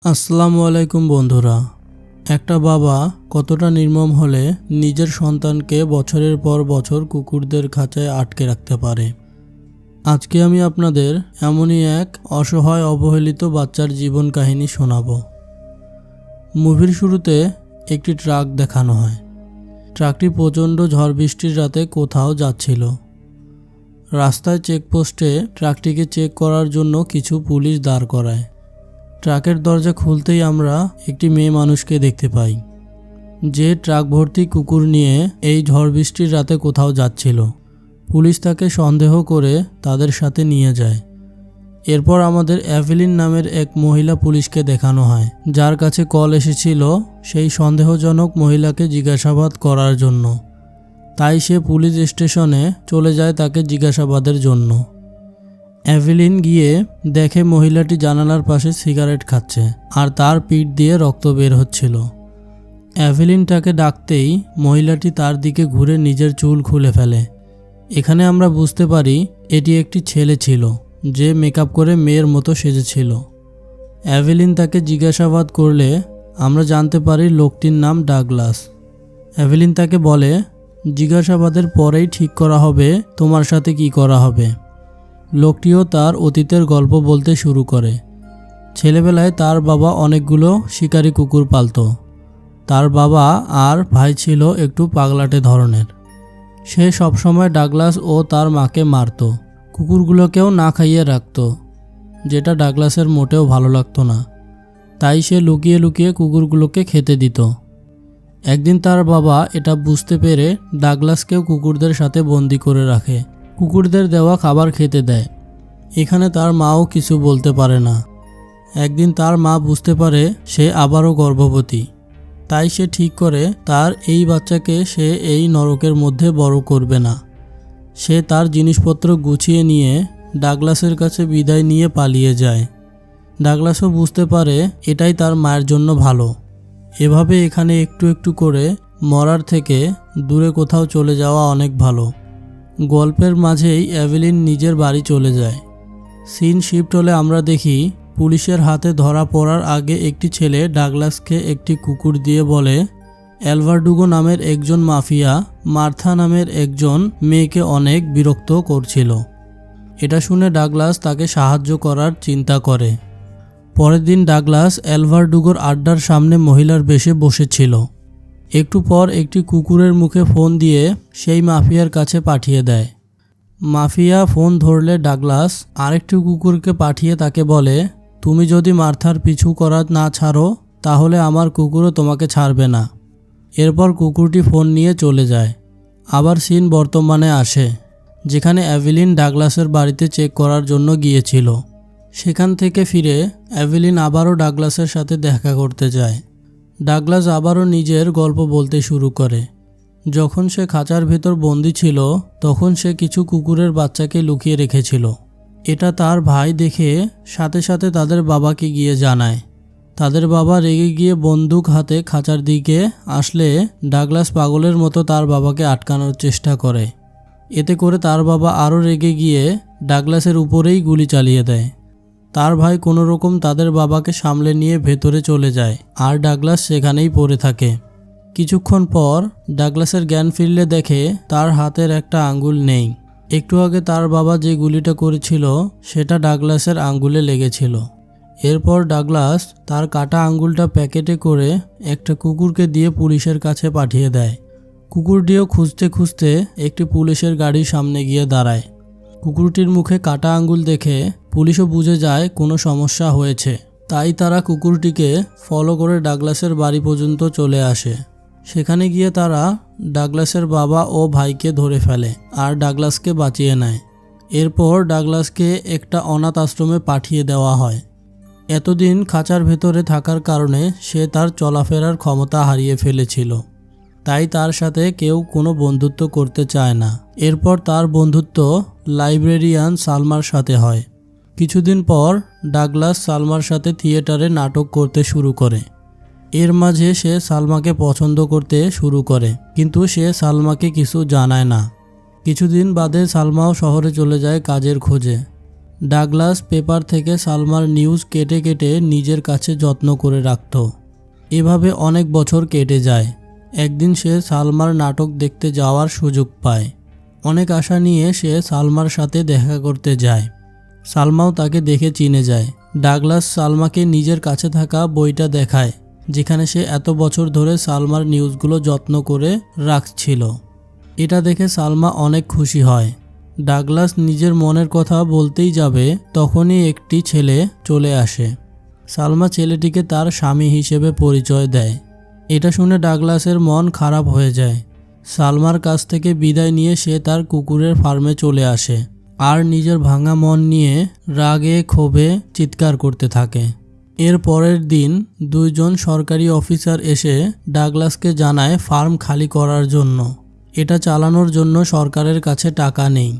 আসসালামু আলাইকুম বন্ধুরা। একটা বাবা কতটা নির্মম হলে নিজের সন্তানকে বছরের পর বছর কুকুরদের খাঁচায় আটকে রাখতে পারে। আজকে আমি আপনাদের এমনই এক অসহায় অবহেলিত বাচ্চার জীবন কাহিনী শোনাবো। মুভির শুরুতে একটি ট্রাক দেখানো হয়। ট্রাকটি প্রচণ্ড ঝড় বৃষ্টির রাতে কোথাও যাচ্ছিল। রাস্তায় চেকপোস্টে ট্রাকটিকে চেক করার জন্য কিছু পুলিশ দাঁড় করায়। ট্রাকের দরজা খুলতেই আমরা একটি মেয়ে মানুষকে দেখতে পাই, যে ট্রাক ভর্তি কুকুর নিয়ে এই ঝড় বৃষ্টির রাতে কোথাও যাচ্ছিল। পুলিশ তাকে সন্দেহ করে তাদের সাথে নিয়ে যায়। এরপর আমাদের এভেলিন নামের এক মহিলা পুলিশকে দেখানো হয়, যার কাছে কল এসেছিল সেই সন্দেহজনক মহিলাকে জিজ্ঞাসাবাদ করার জন্য। তাই সে পুলিশ স্টেশনে চলে যায় তাকে জিজ্ঞাসাবাদের জন্য। এভেলিন গিয়ে দেখে মহিলাটি জানালার পাশে সিগারেট খাচ্ছে আর তার পিঠ দিয়ে রক্ত বের হচ্ছিল। এভেলিন তাকে ডাকতেই মহিলাটি তার দিকে ঘুরে নিজের চুল খুলে ফেলে। এখানে আমরা বুঝতে পারি এটি একটি ছেলে ছিল, যে মেকআপ করে মেয়ের মতো সেজেছিল। এভেলিন তাকে জিজ্ঞাসাবাদ করলে আমরা জানতে পারি লোকটির নাম ডাগলাস। এভেলিন তাকে বলে, জিজ্ঞাসাবাদের পরেই ঠিক করা হবে তোমার সাথে কি করা হবে। লোকটিও তার অতীতের গল্প বলতে শুরু করে। ছেলেবেলায় তার বাবা অনেকগুলো শিকারী কুকুর পালত। তার বাবা আর ভাই ছিল একটু পাগলাটে ধরনের। সে সবসময় ডাগলাস ও তার মাকে মারত, কুকুরগুলোকেও না খাইয়ে রাখত, যেটা ডাগলাসের মোটেও ভালো লাগতো না। তাই সে লুকিয়ে লুকিয়ে কুকুরগুলোকে খেতে দিত। একদিন তার বাবা এটা বুঝতে পেরে ডাগলাসকেও কুকুরদের সাথে বন্দি করে রাখে, কুকুরদের দেওয়া খাবার খেতে দেয়। এখানে তার মাও কিছু বলতে পারে না। একদিন তার মা বুঝতে পারে সে আবারও গর্ভবতী। তাই সে ঠিক করে তার এই বাচ্চাকে সে এই নরকের মধ্যে বড় করবে না। সে তার জিনিসপত্র গুছিয়ে নিয়ে ডাগলাসের কাছে বিদায় নিয়ে পালিয়ে যায়। ডাগলাসও বুঝতে পারে এটাই তার মায়ের জন্য ভালো। এভাবে এখানে একটু একটু করে মরার থেকে দূরে কোথাও চলে যাওয়া অনেক ভালো। গল্পের মাঝেই এভেলিন নিজের বাড়ি চলে যায়। সিন শিফট হলে আমরা দেখি পুলিশের হাতে ধরা পড়ার আগে একটি ছেলে ডাগলাসকে একটি কুকুর দিয়ে বলে, অ্যালভারডুগো নামের একজন মাফিয়া মার্থা নামের একজন মেয়েকে অনেক বিরক্ত করছিল। এটা শুনে ডাগলাস তাকে সাহায্য করার চিন্তা করে। পরের দিন ডাগলাস অ্যালভারডুগোর আড্ডার সামনে মহিলার বেশে বসেছিল। একটু পর একটি কুকুরের মুখে ফোন দিয়ে সেই মাফিয়ার কাছে পাঠিয়ে দেয়। মাফিয়া ফোন ধরলে ডাগলাস আরেকটি কুকুরকে পাঠিয়ে তাকে বলে, তুমি যদি মার্থার পিছু করা না ছাড়ো তাহলে আমার কুকুরও তোমাকে ছাড়বে না। এরপর কুকুরটি ফোন নিয়ে চলে যায়। আবার সিন বর্তমানে আসে, যেখানে এভেলিন ডাগলাসের বাড়িতে চেক করার জন্য গিয়েছিল। সেখান থেকে ফিরে এভেলিন আবারও ডাগলাসের সাথে দেখা করতে যায়। ডাগলাস আবারও নিজের গল্প বলতে শুরু করে। যখন সে খাঁচার ভেতর বন্দি ছিল তখন সে কিছু কুকুরের বাচ্চাকে লুকিয়ে রেখেছিল। এটা তার ভাই দেখে সাথে সাথে তাদের বাবাকে গিয়ে জানায়। তাদের বাবা রেগে গিয়ে বন্দুক হাতে খাঁচার দিকে আসলে ডাগলাস পাগলের মতো তার বাবাকে আটকানোর চেষ্টা করে। এতে করে তার বাবা আরও রেগে গিয়ে ডাগলাসের উপরেই গুলি চালিয়ে দেয়। তার ভাই কোনো রকম তাদের বাবাকে সামলে নিয়ে ভেতরে চলে যায় আর ডাগলাস সেখানেই পড়ে থাকে। কিছুক্ষণ পর ডাগলাসের জ্ঞান ফিরলে দেখে তার হাতের একটা আঙ্গুল নেই। একটু আগে তার বাবা যে গুলিটা করেছিল সেটা ডাগলাসের আঙ্গুলে লেগেছিল। এরপর ডাগলাস তার কাটা আঙ্গুলটা প্যাকেটে করে একটা কুকুরকে দিয়ে পুলিশের কাছে পাঠিয়ে দেয়। কুকুরটিও খুঁজতে খুঁজতে একটি পুলিশের গাড়ির সামনে গিয়ে দাঁড়ায়। কুকুরটির মুখে কাটা আঙ্গুল দেখে পুলিশও বুঝে যায় কোনো সমস্যা হয়েছে। তাই তারা কুকুরটিকে ফলো করে ডাগলাসের বাড়ি পর্যন্ত চলে আসে। সেখানে গিয়ে তারা ডাগলাসের বাবা ও ভাইকে ধরে ফেলে আর ডাগলাসকে বাঁচিয়ে নেয়। এরপর ডাগলাসকে একটা অনাথ আশ্রমে পাঠিয়ে দেওয়া হয়। এতদিন খাঁচার ভেতরে থাকার কারণে সে তার চলাফেরার ক্ষমতা হারিয়ে ফেলেছিল। তাই তার সাথে কেউ কোনো বন্ধুত্ব করতে চায় না। এরপর তার বন্ধুত্ব লাইব্রেরিয়ান সালমার সাথে হয়। কিছুদিন পর ডাগলাস সালমার সাথে থিয়েটারে নাটক করতে শুরু করে। এর মাঝে সে সালমাকে পছন্দ করতে শুরু করে, কিন্তু সে সালমাকে কিছু জানায় না। কিছুদিন বাদে সালমাও শহরে চলে যায় কাজের খোঁজে। ডাগলাস পেপার থেকে সালমার নিউজ কেটে কেটে নিজের কাছে যত্ন করে রাখত। এভাবে অনেক বছর কেটে যায়। একদিন সে সালমার নাটক দেখতে যাওয়ার সুযোগ পায়। অনেক আশা নিয়ে সে সালমার সাথে দেখা করতে যায়। সালমাও তাকে দেখে চিনে যায়। ডাগলাস সালমাকে নিজের কাছে থাকা বইটা দেখায়, যেখানে সে এত বছর ধরে সালমার নিউজগুলো যত্ন করে রাখছিল। এটা দেখে সালমা অনেক খুশি হয়। ডাগলাস নিজের মনের কথা বলতেই যাবে, তখনই একটি ছেলে চলে আসে। সালমা ছেলেটিকে তার স্বামী হিসেবে পরিচয় দেয়। এটা শুনে ডাগলাসের মন খারাপ হয়ে যায়। সালমার কাছ থেকে বিদায় নিয়ে সে তার কুকুরের ফার্মে চলে আসে আর নিজের ভাঙা মন নিয়ে রাগে ক্ষোভে চিৎকার করতে থাকে। এর পরের দিন দুইজন সরকারি অফিসার এসে ডাগলাসকে জানায় ফার্ম খালি করার জন্য। এটা চালানোর জন্য সরকারের কাছে টাকা নেই।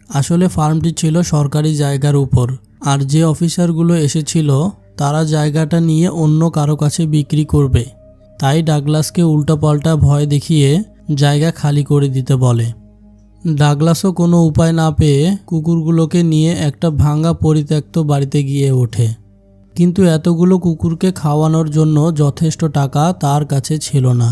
আসলে ফার্মটি ছিল সরকারি জায়গার উপর, আর যে অফিসারগুলো এসেছিল তারা জায়গাটা নিয়ে অন্য কারো কাছে বিক্রি করবে। তাই ডাগলাসকে উল্টাপাল্টা ভয় দেখিয়ে জায়গা খালি করে দিতে বলে। ডাগলাসও কোনো উপায় না পেয়ে কুকুরগুলোকে নিয়ে একটা ভাঙা পরিত্যক্ত বাড়িতে গিয়ে ওঠে। কিন্তু এতগুলো কুকুরকে খাওয়ানোর জন্য যথেষ্ট টাকা তার কাছে ছিল না।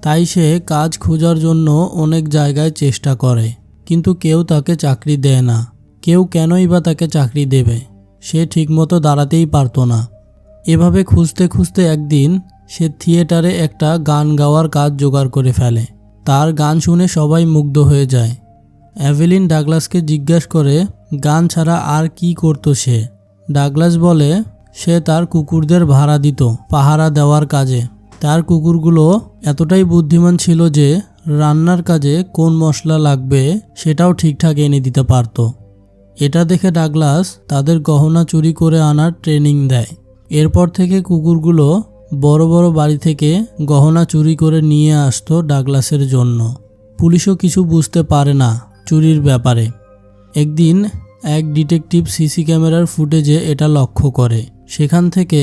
তাই সে কাজ খোঁজার জন্য অনেক জায়গায় চেষ্টা করে, কিন্তু কেউ তাকে চাকরি দেয় না। কেউ কেনই বা তাকে চাকরি দেবে? সে ঠিকমতো দাঁড়াতেই পারত না। এভাবে খুঁজতে খুঁজতে একদিন সে থিয়েটারে একটা গান গাওয়ার কাজ জোগাড় করে ফেলে। তার গান শুনে সবাই মুগ্ধ হয়ে যায়। এভেলিন ডাগলাসকে জিজ্ঞাসা করে গান ছাড়া আর কি করত সে। ডাগলাস বলে সে তার কুকুরদের ভাড়া দিত পাহারা দেওয়ার কাজে। তার কুকুরগুলো এতটাই বুদ্ধিমান ছিল যে রান্নার কাজে কোন মশলা লাগবে সেটাও ঠিকঠাক এনে দিতে পারত। এটা দেখে ডাগলাস তাদের গহনা চুরি করে আনার ট্রেনিং দেয়। এরপর থেকে কুকুরগুলো বড় বড় বাড়ি থেকে গহনা চুরি করে নিয়ে আসতো ডাগলাসের জন্য। পুলিশও কিছু বুঝতে পারে না চুরির ব্যাপারে। একদিন এক ডিটেকটিভ সিসি ক্যামেরার ফুটেজে এটা লক্ষ্য করে। সেখান থেকে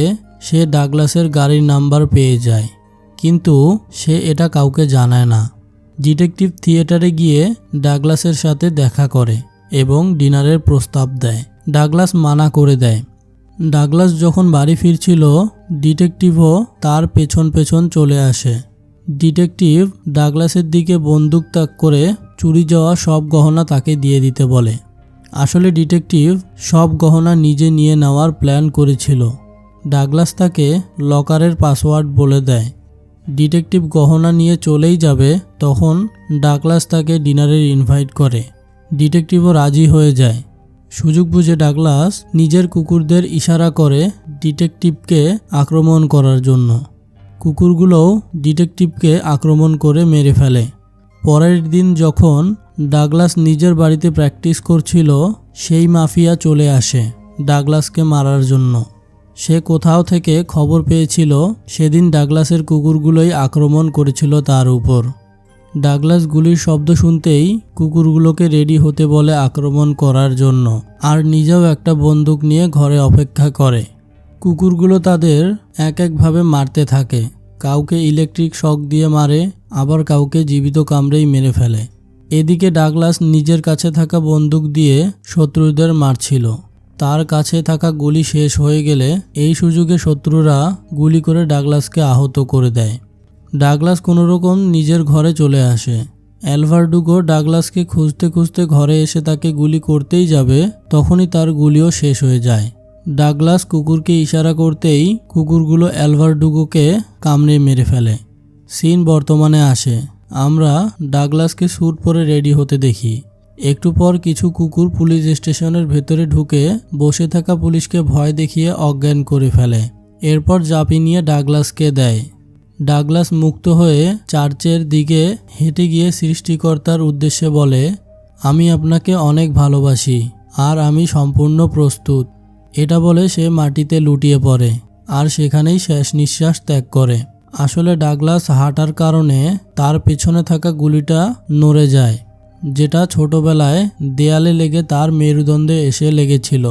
সে ডাগলাসের গাড়ির নাম্বার পেয়ে যায়, কিন্তু সে এটা কাউকে জানায় না। ডিটেকটিভ থিয়েটারে গিয়ে ডাগলাসের সাথে দেখা করে এবং ডিনারের প্রস্তাব দেয়। ডাগলাস মানা করে দেয়। ডাগলাস যখন বাড়ি ফিরছিল, ডিটেকটিভও তার পেছন পেছন চলে আসে। ডিটেকটিভ ডাগলাসের দিকে বন্দুক তাক করে চুরি যাওয়া সব গহনা তাকে দিয়ে দিতে বলে। আসলে ডিটেকটিভ সব গহনা নিজে নিয়ে নেওয়ার প্ল্যান করেছিল। ডাগলাস তাকে লকারের পাসওয়ার্ড বলে দেয়। ডিটেকটিভ গহনা নিয়ে চলেই যাবে, তখন ডাগলাস তাকে ডিনারের ইনভাইট করে। ডিটেকটিভও রাজি হয়ে যায়। সুযোগ বুঝে ডাগলাস নিজের কুকুরদের ইশারা করে ডিটেকটিভকে আক্রমণ করার জন্য। কুকুরগুলোও ডিটেকটিভকে আক্রমণ করে মেরে ফেলে। পরের দিন যখন ডাগলাস নিজের বাড়িতে প্র্যাকটিস করছিল, সেই মাফিয়া চলে আসে ডাগলাসকে মারার জন্য। সে কোথাও থেকে খবর পেয়েছিল সেদিন ডাগলাসের কুকুরগুলোই আক্রমণ করেছিল তার উপর। ডাগলাস গুলির শব্দ শুনতেই কুকুরগুলোকে রেডি হতে বলে আক্রমণ করার জন্য, আর নিজেও একটা বন্দুক নিয়ে ঘরে অপেক্ষা করে। কুকুরগুলো তাদের এক একভাবে মারতে থাকে। কাউকে ইলেকট্রিক শক দিয়ে মারে, আবার কাউকে জীবিত কামড়েই মেরে ফেলে। এদিকে ডাগলাস নিজের কাছে থাকা বন্দুক দিয়ে শত্রুদের মারছিল। তার কাছে থাকা গুলি শেষ হয়ে গেলে এই সুযোগে শত্রুরা গুলি করে ডাগলাসকে আহত করে দেয়। ডাগলাস কোনোরকম নিজের ঘরে চলে আসে। অ্যালভারডুগো ডাগলাসকে খুঁজতে খুঁজতে ঘরে এসে তাকে গুলি করতেই যাবে, তখনই তার গুলিও শেষ হয়ে যায়। ডাগলাস কুকুরকে ইশারা করতেই কুকুরগুলো অ্যালভারডুগোকে কামড়ে মেরে ফেলে। সিন বর্তমানে আসে। আমরা ডাগলাসকে স্যুট পরে রেডি হতে দেখি। একটু পর কিছু কুকুর পুলিশ স্টেশনের ভেতরে ঢুকে বসে থাকা পুলিশকে ভয় দেখিয়ে অজ্ঞান করে ফেলে। এরপর জাপি নিয়ে ডাগলাসকে দেয়। ডাগলাস মুক্ত হয়ে চার্চের দিকে হেঁটে গিয়ে সৃষ্টিকর্তার উদ্দেশ্যে বলে, আমি আপনাকে অনেক ভালোবাসি আর আমি সম্পূর্ণ প্রস্তুত। এটা বলে সে মাটিতে লুটিয়ে পড়ে আর সেখানেই শেষ নিঃশ্বাস ত্যাগ করে। আসলে ডাগলাস হাঁটার কারণে তার পেছনে থাকা গুলিটা নড়ে যায়, যেটা ছোটবেলায় দেয়ালে লেগে তার মেরুদণ্ডে এসে লেগেছিল।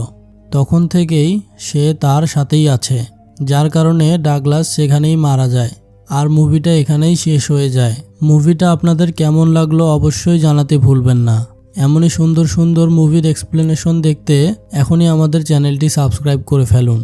তখন থেকেই সে তার সাথেই আছে, যার কারণে ডাগলাস সেখানেই মারা যায়। আর মুভিটা এখানেই শেষ হয়ে যায়। মুভিটা আপনাদের কেমন লাগলো অবশ্যই জানাতে ভুলবেন না। এমনই সুন্দর সুন্দর মুভির এক্সপ্লেনেশন দেখতে এখনই আমাদের চ্যানেলটি সাবস্ক্রাইব করে ফেলুন।